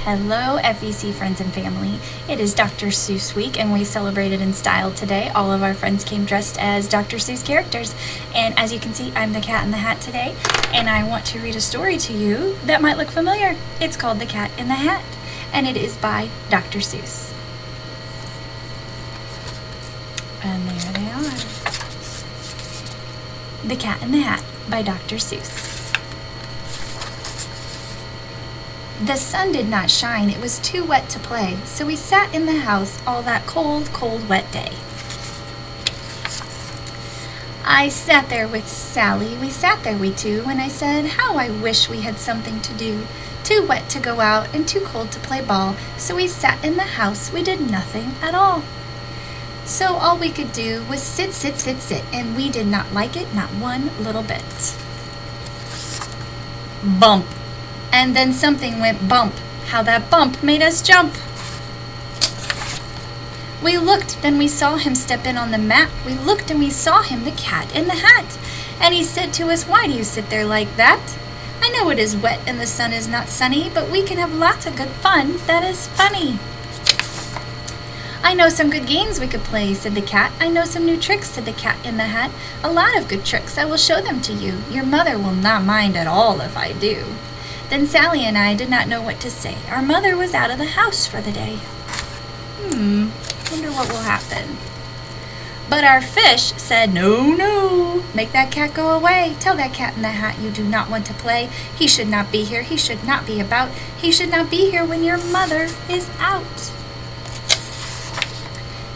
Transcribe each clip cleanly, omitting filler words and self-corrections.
Hello, FEC friends and family. It is Dr. Seuss week, and we celebrated in style today. All of our friends came dressed as Dr. Seuss characters. And as you can see, I'm the Cat in the Hat today, and I want to read a story to you that might look familiar. It's called The Cat in the Hat, and it is by Dr. Seuss. And there they are. The Cat in the Hat by Dr. Seuss. The sun did not shine, it was too wet to play, so we sat in the house all that cold, cold, wet day. I sat there with Sally, we sat there we two, and I said, how I wish we had something to do. Too wet to go out and too cold to play ball, so we sat in the house, we did nothing at all. So all we could do was sit, and we did not like it, not one little bit. Bump. And then something went bump. How that bump made us jump. We looked, then we saw him step in on the mat. We looked and we saw him, the cat in the hat. And he said to us, why do you sit there like that? I know it is wet and the sun is not sunny, but we can have lots of good fun that is funny. I know some good games we could play, said the cat. I know some new tricks, said the cat in the hat. A lot of good tricks, I will show them to you. Your mother will not mind at all if I do. Then Sally and I did not know what to say. Our mother was out of the house for the day. Wonder what will happen. But our fish said, no, make that cat go away. Tell that cat in the hat you do not want to play. He should not be here, he should not be about. He should not be here when your mother is out.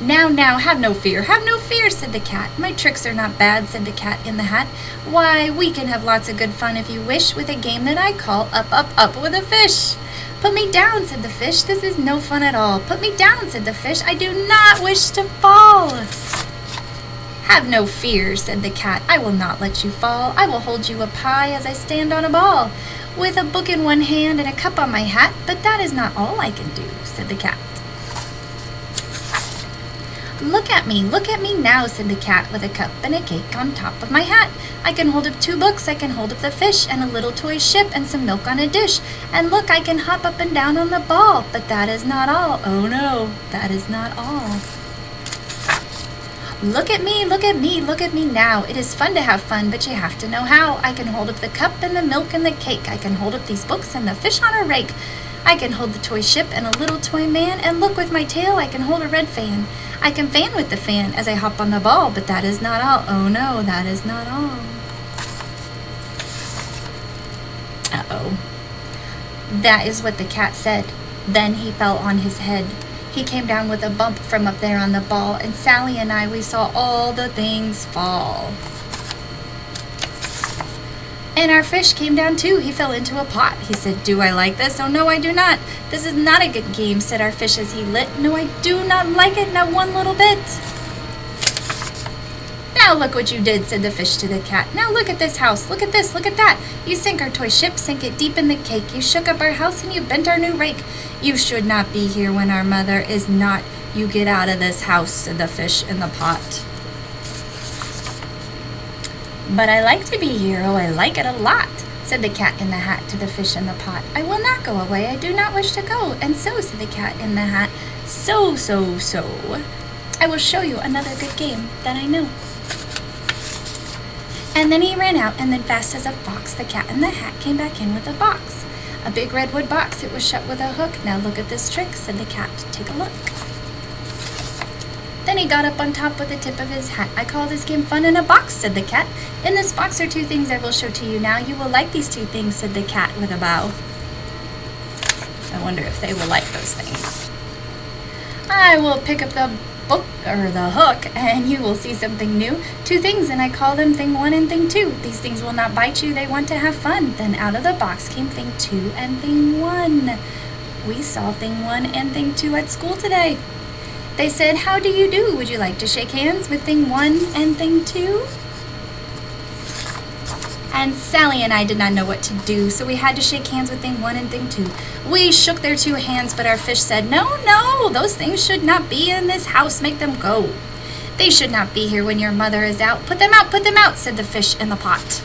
Now, have no fear, said the cat. My tricks are not bad, said the cat in the hat. Why, we can have lots of good fun if you wish with a game that I call Up with a Fish. Put me down, said the fish, this is no fun at all. Put me down, said the fish, I do not wish to fall. Have no fear, said the cat, I will not let you fall. I will hold you up high as I stand on a ball, with a book in one hand and a cup on my hat, but that is not all I can do, said the cat. Look at me now, said the cat with a cup and a cake on top of my hat. I can hold up 2 books, I can hold up the fish, and a little toy ship, and some milk on a dish. And look, I can hop up and down on the ball, but that is not all. Oh no, that is not all. Look at me now. It is fun to have fun, but you have to know how. I can hold up the cup and the milk and the cake. I can hold up these books and the fish on a rake. I can hold the toy ship and a little toy man, and look, with my tail I can hold a red fan. I can fan with the fan as I hop on the ball, but that is not all. Oh no, that is not all. Uh-oh. That is what the cat said. Then he fell on his head. He came down with a bump from up there on the ball, and Sally and I, we saw all the things fall. And our fish came down too. He fell into a pot. He said, do I like this? Oh no, I do not. This is not a good game, said our fish as he lit. No, I do not like it, not one little bit. Now look what you did, said the fish to the cat. Now look at this house. Look at this, look at that. You sank our toy ship, sank it deep in the cake. You shook up our house and you bent our new rake. You should not be here when our mother is not. You get out of this house, said the fish in the pot. But I like to be here, oh, I like it a lot, said the cat in the hat to the fish in the pot. I will not go away, I do not wish to go. And so, said the cat in the hat, so. I will show you another good game that I know. And then he ran out, and then fast as a fox, the cat in the hat came back in with a box. A big redwood box, it was shut with a hook. Now look at this trick, said the cat, take a look. Then he got up on top with the tip of his hat. I call this game fun in a box, said the cat. In this box are 2 things I will show to you now. You will like these 2 things, said the cat with a bow. I wonder if they will like those things. I will pick up the book or the hook, and you will see something new. 2 things, and I call them thing 1 and thing 2. These things will not bite you, they want to have fun. Then out of the box came thing 2 and thing 1. We saw thing 1 and thing 2 at school today. They said, how do you do? Would you like to shake hands with thing 1 and thing 2? And Sally and I did not know what to do, so we had to shake hands with thing 1 and thing 2. We shook their 2 hands, but our fish said, no, those things should not be in this house, make them go. They should not be here when your mother is out. Put them out, said the fish in the pot.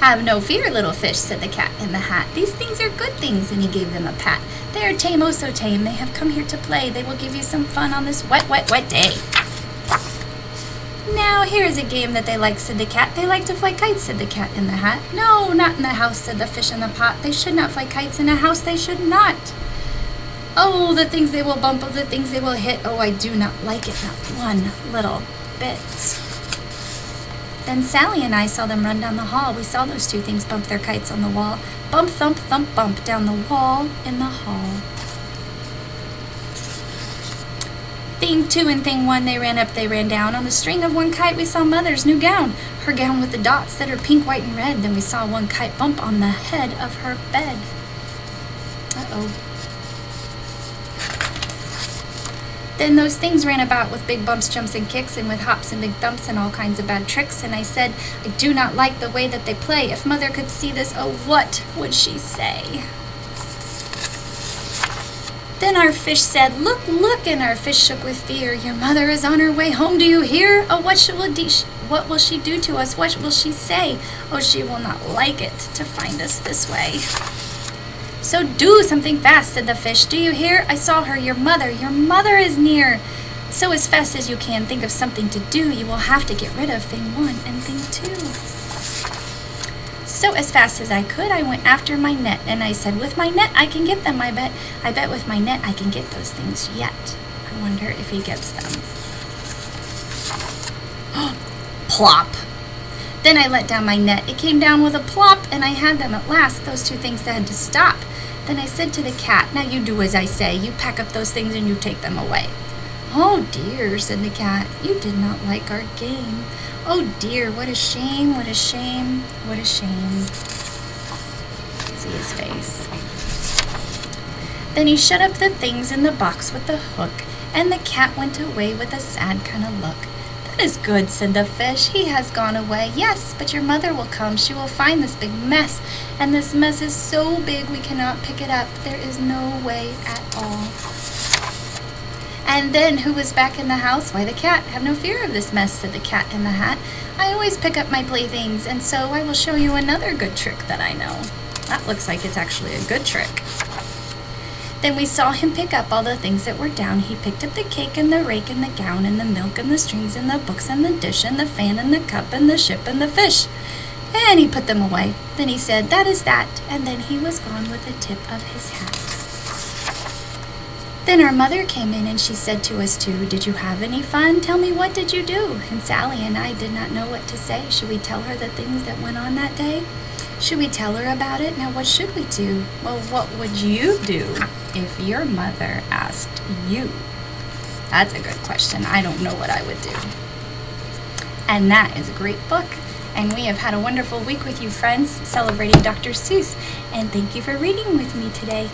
"Have no fear, little fish," said the Cat in the Hat. "These things are good things," and he gave them a pat. "They are tame, oh so tame. They have come here to play. They will give you some fun on this wet, wet, wet day." "Now, here is a game that they like," said the Cat. "They like to fly kites," said the Cat in the Hat. "No, not in the house," said the fish in the pot. "They should not fly kites in a house. They should not. Oh, the things they will bump, oh, the things they will hit. Oh, I do not like it, not one little bit." Then Sally and I saw them run down the hall. We saw those two things bump their kites on the wall. Bump, thump, thump, bump down the wall in the hall. Thing 2 and thing 1, they ran up, they ran down. On the string of one kite we saw Mother's new gown, her gown with the dots that are pink, white, and red. Then we saw one kite bump on the head of her bed. Uh-oh. Then those things ran about with big bumps, jumps, and kicks, and with hops and big thumps and all kinds of bad tricks. And I said, "I do not like the way that they play. If Mother could see this, oh, what would she say?" Then our fish said, "Look, look," and our fish shook with fear. "Your mother is on her way home, do you hear? Oh, what will she do to us? What will she say? Oh, she will not like it to find us this way." "So do something fast," said the fish. "Do you hear? I saw her, your mother is near. So as fast as you can, think of something to do. You will have to get rid of thing 1 and thing 2. So as fast as I could, I went after my net, and I said, "With my net I can get them, I bet. I bet with my net I can get those things yet." I wonder if he gets them. Plop! Then I let down my net. It came down with a plop, and I had them at last, those two things that had to stop. Then I said to the Cat, "Now you do as I say. You pack up those things and you take them away." "Oh dear," said the Cat, "you did not like our game. Oh dear, what a shame, what a shame, what a shame." See his face. Then he shut up the things in the box with the hook, and the Cat went away with a sad kind of look. "That is good," said the fish. "He has gone away." "Yes, but your mother will come. She will find this big mess, and this mess is so big we cannot pick it up. There is no way at all." And then who was back in the house? Why, the Cat. "Have no fear of this mess," said the Cat in the Hat. "I always pick up my playthings, and so I will show you another good trick that I know." That looks like it's actually a good trick. Then we saw him pick up all the things that were down. He picked up the cake and the rake and the gown and the milk and the strings and the books and the dish and the fan and the cup and the ship and the fish. And he put them away. Then he said, "That is that," and then he was gone with the tip of his hat. Then our mother came in and she said to us two, "Did you have any fun? Tell me, what did you do?" And Sally and I did not know what to say. Should we tell her the things that went on that day? Should we tell her about it? Now, what should we do? Well, what would you do if your mother asked you? That's a good question. I don't know what I would do. And that is a great book. And we have had a wonderful week with you, friends, celebrating Dr. Seuss. And thank you for reading with me today.